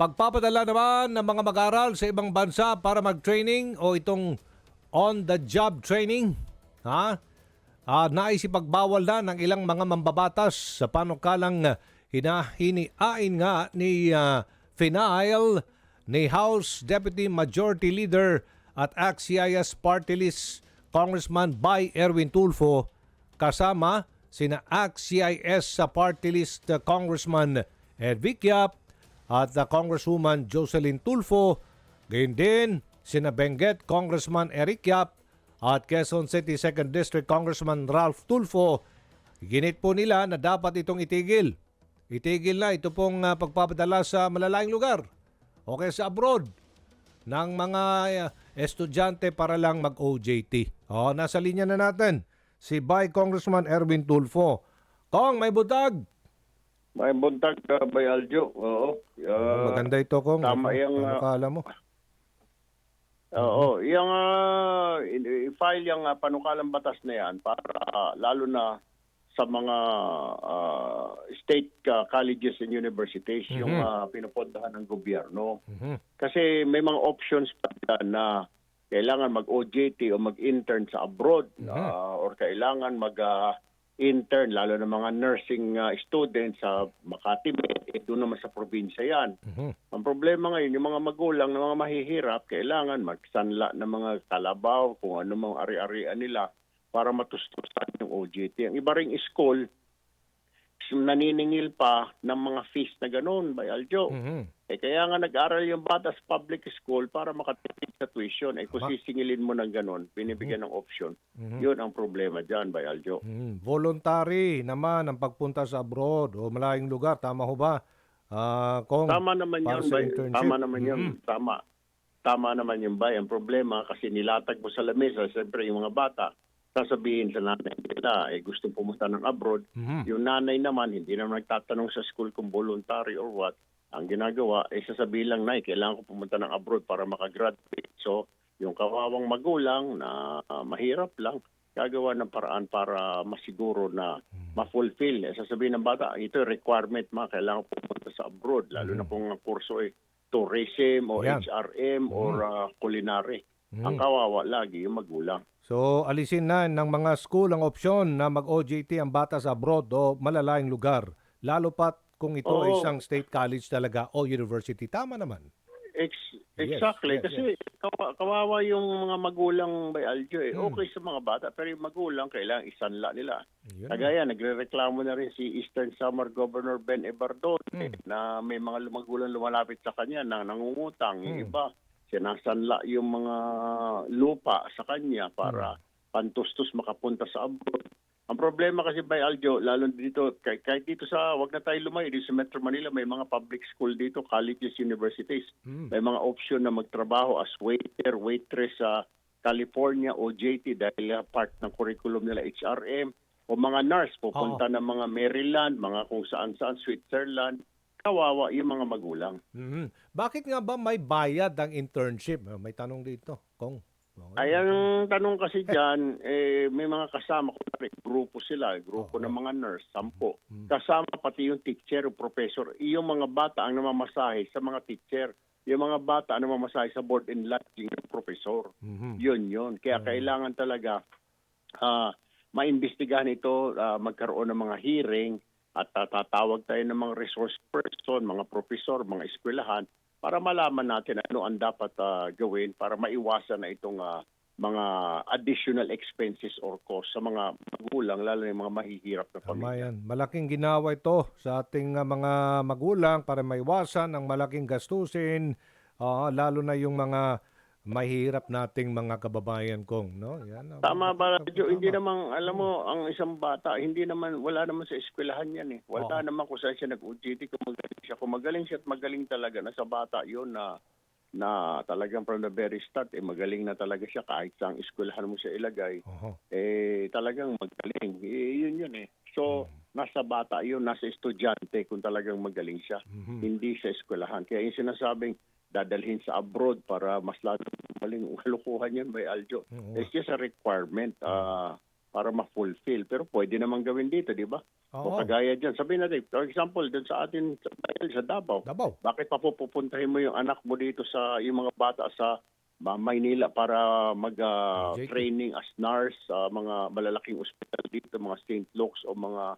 Pagpapadala naman ng mga mag-aral sa ibang bansa para mag-training o itong on-the-job training, ha? Naisipagbawal na ng ilang mga mambabatas sa panukalang hinahiniain nga ni Finail ni House Deputy Majority Leader at ACT-CIS Party List Congressman Bay Erwin Tulfo kasama sina ACT-CIS sa Party List Congressman Ed Vicyap at Congresswoman Jocelyn Tulfo, gayon din sina Benguet Congressman Eric Yap at Quezon City 2nd District Congressman Ralph Tulfo. Ginit po nila na dapat itong itigil. Itigil na ito pong pagpapadala sa malalayong lugar o kaya sa abroad ng mga estudyante para lang mag-OJT. Nasa linya na natin si Bay Congressman Erwin Tulfo. Kong, may butag! May buntag ka, Bayaljo. Oo. Maganda ito, Kong. Tama yung... Ano kala mo? Oo. Yung i-file yung panukalang batas na yan para lalo na sa mga state colleges and universities yung pinupuntahan ng gobyerno. Kasi may mga options pa dyan na kailangan mag-OJT o mag-intern sa abroad or kailangan mag-intern, lalo na mga nursing students sa Makati, doon naman sa probinsya yan. Ang problema ngayon, yung mga magulang na mga mahihirap, kailangan magsanla ng mga kalabaw, kung ano mga ari-arian nila para matustusan yung OJT. Ang iba ring school, naniningil pa ng mga fees na gano'n, Bayaljo. Kaya nga nag-aral yung bata sa public school para makatipid sa tuition. Kung sisingilin mo ng gano'n, binibigyan ng option. Yun ang problema dyan, Bayaljo. Voluntary naman ang pagpunta sa abroad o malayong lugar. Tama ho ba? Kung Tama naman yun, Bay. Tama naman yun. Tama naman yun, Bay. Ang problema, kasi nilatag mo sa lamesa, siyempre yung mga bata, sasabihin sa nanay nila, gusto pumunta ng abroad. Yung nanay naman, hindi naman nagtatanong sa school kung voluntary or what. Ang ginagawa, sasabihin lang, kailangan ko pumunta ng abroad para makagraduate. So, yung kawawang magulang na mahirap lang, gagawa ng paraan para masiguro na ma-fulfill. Sasabihin ng bata, ito requirement kailangan pumunta sa abroad, lalo na kung ang kurso ay tourism o HRM or culinary. Ang kawawa lagi yung magulang. So, alisin na ng mga school ang opsyon na mag-OJT ang bata sa abroad o malalayong lugar. Lalo pat kung ito ay isang state college talaga o university. Tama naman. Exactly. Kasi kawawa yung mga magulang, Bayaljo. Okay sa mga bata, pero yung magulang kailangan isanla nila. Kagaya, nagre-reklamo na rin si Eastern Samar Governor Ben Ebardon na may mga magulang lumalapit sa kanya na nangungutang. Yung iba, sinasanla yung mga lupa sa kanya para pantustos makapunta sa abroad. Ang problema kasi, Bayaljo, lalo dito, kahit dito sa, wag na tayo lumayo, dito sa Metro Manila, may mga public school dito, colleges, universities. May mga option na magtrabaho as waiter, waitress sa California, OJT, dahil part ng curriculum nila HRM, o mga nurse, pupunta ng mga Maryland, mga kung saan-saan, Switzerland. Kawawa yung mga magulang. Bakit nga ba may bayad ang internship? May tanong dito, Kong. Ang tanong kasi dyan, may mga kasama, grupo sila, grupo ng mga nurse, 10. Kasama pati yung teacher o professor. Yung mga bata ang namamasahe sa mga teacher. Yung mga bata ang namamasahe sa board and lodging ng professor. Yun. Kaya kailangan talaga maimbestigahan ito, magkaroon ng mga hearing, at tatawag tayo ng mga resource person, mga professor, mga eskwelahan, para malaman natin ano ang dapat gawin para maiwasan na itong mga additional expenses or cost sa mga magulang, lalo na yung mga mahihirap na pamilya. Tama yan. Malaking ginawa ito sa ating mga magulang para maiwasan ang malaking gastusin, lalo na yung mga mahirap nating mga kababayan, Kong. No? Yan, Tama ba? Hindi naman, alam mo, ang isang bata, wala naman sa eskwelahan yan. Wala naman kung saan siya nag-OJT, kung magaling siya. Kung magaling siya at magaling talaga, nasa bata yun na talagang from the very start, magaling na talaga siya kahit saan eskwelahan mo siya ilagay. Talagang magaling. Yun. So, nasa bata yun, nasa estudyante kung talagang magaling siya. Hindi sa eskwelahan. Kaya yung sinasabing, dadalhin sa abroad para mas lalo maling kalukuhan yan, Bayaljo. It's just a requirement. para ma-fulfill. Pero pwede naman gawin dito, di ba? O Oo. kagaya dyan, sabihin natin, for example, dun sa atin sa Davao, Davao. bakit pa pupuntahin mo yung anak mo dito yung mga bata sa Maynila para JT. training as nurse sa mga malalaking ospital dito, mga St. Luke's o mga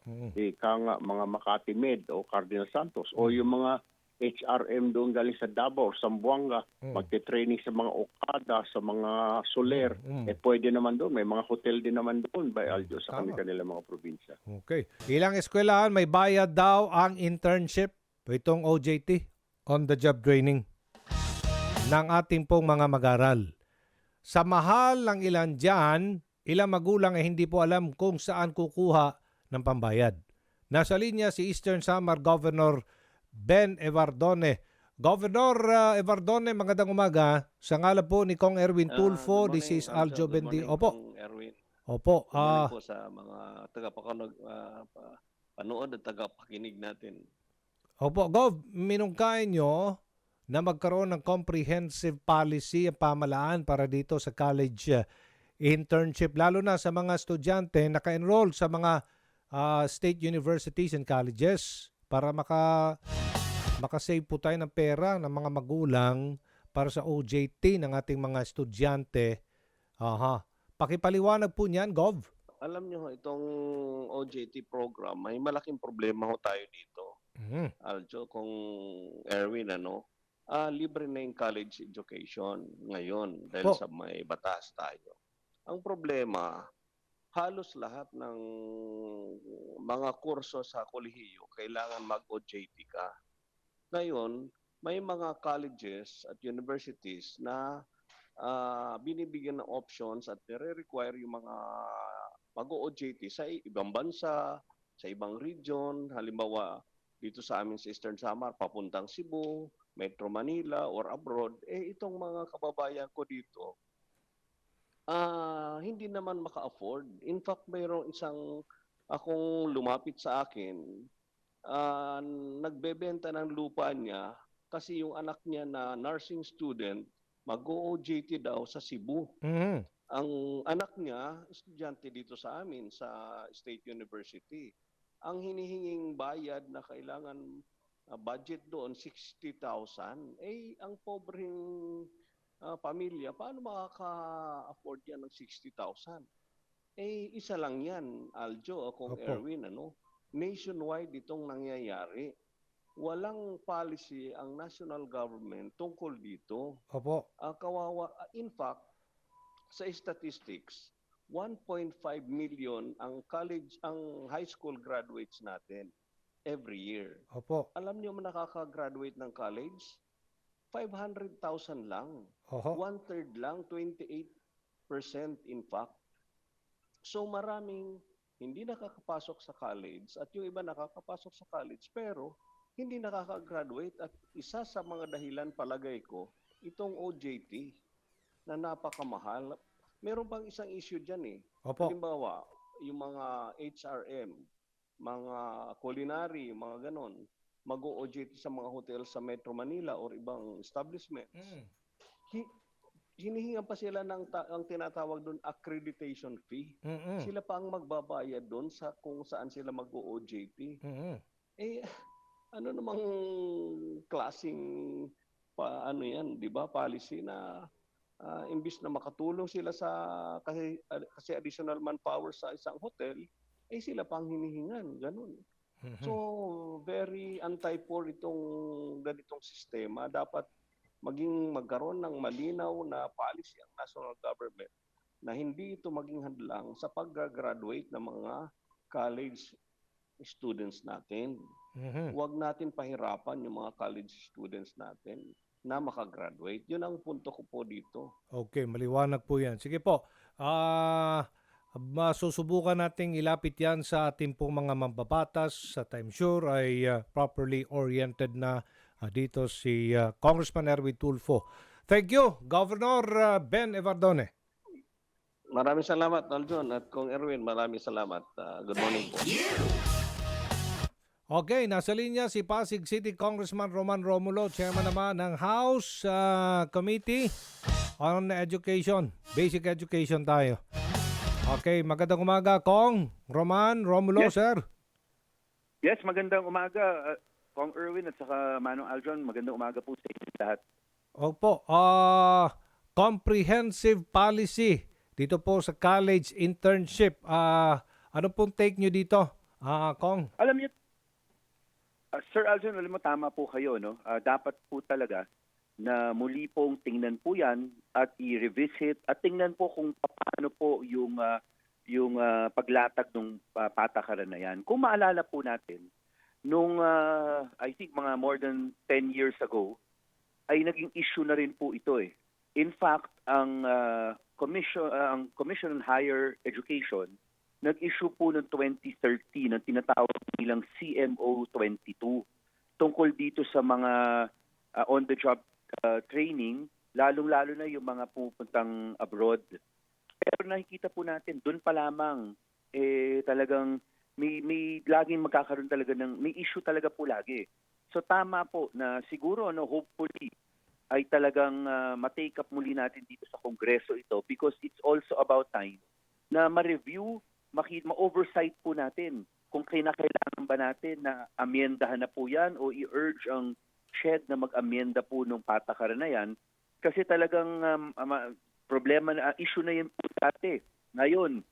mga Makati Med o Cardinal Santos o yung mga HRM doon galing sa Davao or Zamboanga, magte-training sa mga Okada, sa mga Soler, pwede naman doon. May mga hotel din naman doon by Aljo sa Tama. kanila mga probinsya. Okay. Ilang eskwelahan may bayad daw ang internship, itong OJT, on the job training ng ating pong mga mag-aral. Sa mahal ng ilan dyan, ilang magulang ay hindi po alam kung saan kukuha ng pambayad. Nasa linya si Eastern Samar Governor Ben Evardone. Governor Evardone, magandang umaga. Sa ngalan po ni Kong Erwin Tulfo, Good this morning, is Aljo Good Bendi. morning, Opo. Kong Erwin. Opo. Good morning po sa mga panood at tagapakinig natin. Opo, Gov, minungkain nyo na magkaroon ng comprehensive policy ang pamalaan para dito sa college internship, lalo na sa mga estudyante naka-enroll sa mga state universities and colleges para makasave po tayo ng pera ng mga magulang para sa OJT ng ating mga estudyante. Pakipaliwanag po niyan, Gov. Alam nyo, itong OJT program, may malaking problema ho tayo dito. Aljo, kung Erwin, libre na yung college education ngayon dahil sa may batas tayo. Ang problema, halos lahat ng mga kurso sa kolehiyo kailangan mag-OJT ka. Ngayon, may mga colleges at universities na binibigyan ng options at nire-require yung mga mag-OJT sa ibang bansa, sa ibang region, halimbawa dito sa amin sa Eastern Samar, papuntang Cebu, Metro Manila, or abroad, itong mga kababayan ko dito, hindi naman maka-afford. In fact, mayroong isang akong lumapit sa akin, nagbebenta ng lupa niya kasi yung anak niya na nursing student, mag-OJT daw sa Cebu. Ang anak niya, estudyante dito sa amin, sa State University. Ang hinihinging bayad na kailangan budget doon, 60,000. Ang pobreng pamilya, paano makaka-afford yan ng 60,000? Isa lang yan, Aljo, kung Erwin, nationwide itong nangyayari. Walang policy ang national government tungkol dito. Opo. Kawawa. In fact, sa statistics, 1.5 million ang high school graduates natin every year. Opo. Alam niyo nakaka-graduate ng college? 500,000 lang. One-third lang, 28% in fact. So maraming hindi nakakapasok sa college at yung iba nakakapasok sa college pero hindi nakaka-graduate at isa sa mga dahilan palagay ko, itong OJT na napakamahal. Meron pang isang issue dyan Opo. Halimbawa, yung mga HRM, mga culinary, mga ganon, mag-OJT sa mga hotel sa Metro Manila or ibang establishments. Hinihingan pa sila ng ang tinatawag doon accreditation fee. Sila pa ang magbabayad doon sa kung saan sila mag-OJT. Ano namang klaseng yan, 'di ba? Policy na imbis na makatulong sila kasi additional manpower sa isang hotel, sila pang hinihingan, ganun. So, very anti-poor itong ganitong sistema. Dapat magkaroon ng malinaw na policy ang national government na hindi ito maging hadlang sa pag-graduate ng mga college students natin. Huwag natin pahirapan yung mga college students natin na makagraduate. Yun ang punto ko po dito. Okay, maliwanag po yan. Sige po, masusubukan nating ilapit yan sa ating pong mga mambabatas. At I'm sure ay properly oriented na dito si Congressman Erwin Tulfo. Thank you, Governor Ben Evardone. Maraming salamat, Aljon. At Kong Erwin, maraming salamat. Good morning po. Okay, nasa linya si Pasig City Congressman Roman Romulo, chairman naman ng House Committee on Education. Basic Education tayo. Okay, magandang umaga, Kong. Romulo, Yes. sir. Yes, magandang umaga, Kong Erwin at saka Manong Aldron. Magandang umaga po sa inyo lahat. Opo, comprehensive policy dito po sa college internship. Ano pong take nyo dito, Kong? Alam niyo, Sir Aldron, alam mo, tama po kayo, no? Dapat po talaga na muli pong tingnan po yan at i-revisit at tingnan po kung paano po yung paglatag ng patakaran na yan. Kung maalala po natin, nung I think mga more than 10 years ago, ay naging issue na rin po ito eh. In fact, ang Commission on Higher Education nag-issue po noong 2013 ng tinatawag nilang CMO 22 tungkol dito sa mga on-the-job training, lalong-lalo na yung mga pupuntang abroad. Pero nakikita po natin, doon pa lamang talagang may laging magkakaroon talaga may issue talaga po lagi. So tama po na siguro hopefully ay talagang ma-take up muli natin dito sa Kongreso ito because it's also about time na ma-review, ma-oversight po natin kung kailangan ba natin na amyendahan na po yan o i-urge ang SHED na mag-amyenda po ng patakaran na yan kasi talagang problema na issue na yan po dati. Ngayon,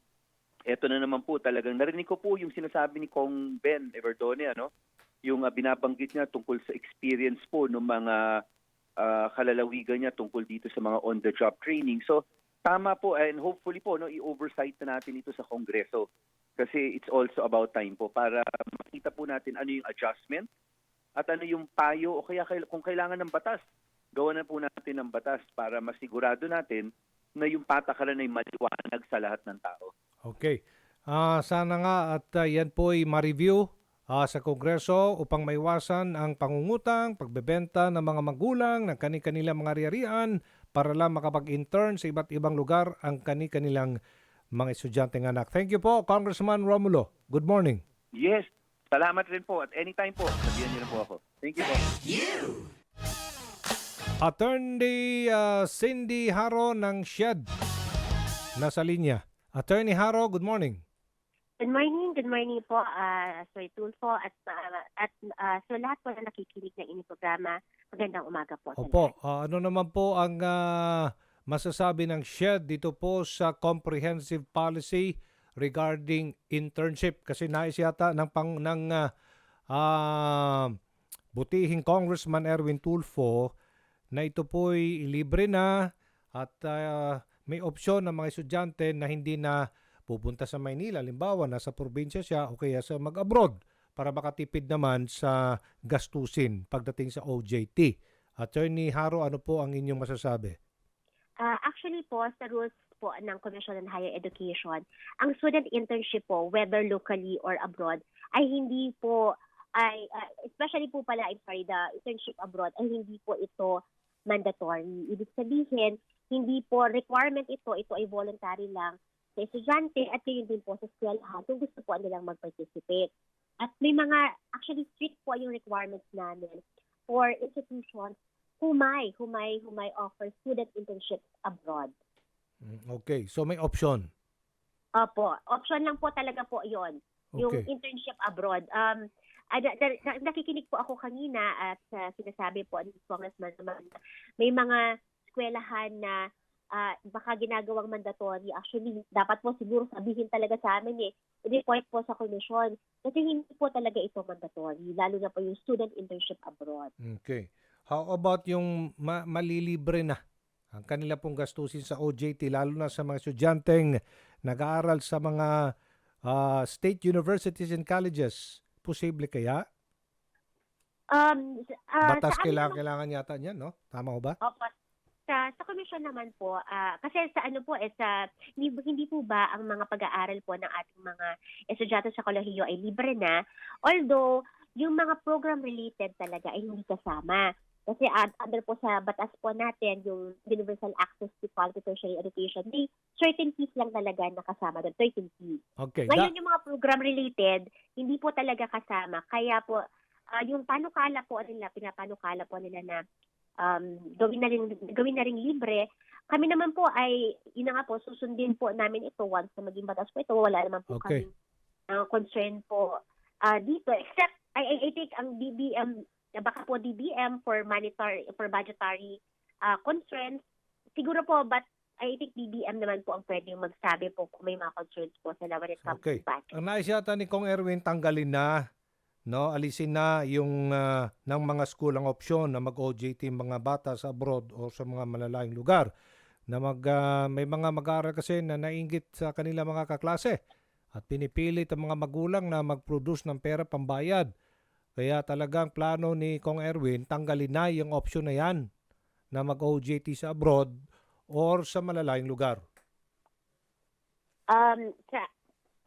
eto na naman po talagang narinig ko po yung sinasabi ni Kong Ben Everdone, yung binabanggit niya tungkol sa experience po ng mga kalalawigan niya tungkol dito sa mga on-the-job training. So, tama po and hopefully po i-oversight na natin ito sa Kongreso kasi it's also about time po para makita po natin ano yung adjustment at ano yung payo o kaya kung kailangan ng batas, gawa na po natin ng batas para masigurado natin na yung patakaran ay maliwanag sa lahat ng tao. Okay. Sana nga at yan po ay ma-review sa Kongreso upang maiwasan ang pangungutang, pagbebenta ng mga magulang ng kani-kanilang mga ari-arian para lang makapag-intern sa iba't ibang lugar ang kani-kanilang mga estudyanteng anak. Thank you po, Congressman Romulo. Good morning. Yes, salamat rin po at anytime po, sabihan niyo na po ako. Thank you po. Attorney Cindy Haro ng SHED nasa linya. Attorney Haro, good morning. Good morning po, Sir Tulfo at so lahat po na nakikinig ng inyong programa. Magandang umaga po. Opo, ano naman po ang masasabi ng SHED dito po sa comprehensive policy regarding internship? Kasi nais yata ng butihing Congressman Erwin Tulfo na ito po'y libre na at may opsyon ng mga estudyante na hindi na pupunta sa Maynila, halimbawa nasa probinsya siya o kaya sa mag-abroad para makatipid naman sa gastusin pagdating sa OJT. Attorney Haro, ano po ang inyong masasabi? Actually po, sa rules po ng Commission on Higher Education, ang student internship po, whether locally or abroad, ay hindi po, especially po pala, the internship abroad, ay hindi po ito mandatory. Ibig sabihin, hindi po requirement ito ay voluntary lang sa estudyante at yun din po sa eskwelahan kung gusto po nilang mag-participate. At may mga, actually strict po yung requirements namin for institutions who may offer student internships abroad. Okay, so may option. Opo, option lang po talaga po yon, yung Okay. internship abroad. Nakikinig po ako kanina at sinasabi po ni Congressman naman na may mga eskwelahan na baka ginagawang mandatory. Actually, dapat po siguro sabihin talaga sa amin i-report po sa komisyon. Kasi hindi po talaga ito mandatory, lalo na po yung student internship abroad. Okay. How about yung malilibre na ang kanila pong gastusin sa OJT, lalo na sa mga estudyanteng nag-aaral sa mga state universities and colleges? Posible kaya? Batas kailangan yata niyan, no? Tama ho ba? Opo. Sa komisyon naman po, kasi sa hindi po ba ang mga pag-aaral po ng ating mga estudyante sa kolehiyo ay libre na, although yung mga program-related talaga ay hindi kasama. Kasi under po sa batas po natin, yung Universal Access to Quality Tertiary Education, may certain fees lang talaga nakasama doon, 13 fees. Okay. Ngayon yung mga program-related, hindi po talaga kasama. Kaya po, yung pinapano po nila na gawin na ring libre Kami naman po ay, yun na nga po, susundin po namin ito once na maging batas po ito. Wala naman po Okay. kami concern po dito. Except, I think ang DBM, baka po DBM for budgetary concerns, siguro po, but I think DBM naman po ang pwede magsabi po kung may mga concerns po sila when it comes Okay. to budget. Ang nais yata ni Kong Erwin, tanggalin na, no? Alisin na yung ng mga school ang opsyon na mag-OJT mga bata sa abroad o sa mga malalayong lugar. Na may mga mag-aaral kasi na nainggit sa kanila mga kaklase at pinipilit ang mga magulang na mag-produce ng pera pambayad. Kaya talagang plano ni Kong Erwin, tanggalin na yung opsyon na yan na mag-OJT sa abroad or sa malalayong lugar.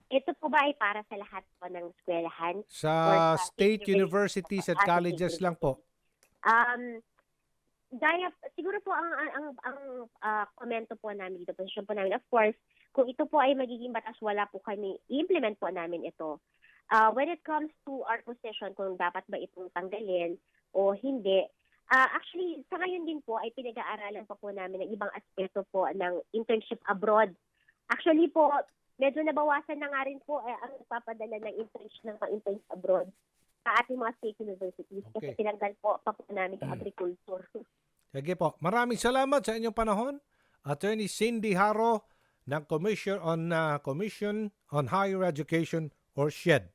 Ito po ba ay para sa lahat po ng eskwelahan? Sa Or sa state university- universities at sa colleges state lang po. Gaya, siguro po ang komento po namin dito, posisyon po namin, of course, kung ito po ay magiging batas, wala po kami, i-implement po namin ito. When it comes to our position, kung dapat ba itong tanggalin o hindi, actually, sa ngayon din po ay pinag-aaralan pa po namin ng ibang aspeto po ng internship abroad. Actually po, medyo nabawasan na nga rin po ang nagpapadala ng interns abroad sa ating mga state universities kasi Okay. tinanggal po pa po namin sa agriculture. Sige po. Maraming salamat sa inyong panahon. Attorney Cindy Haro ng Commission on Higher Education or SHED.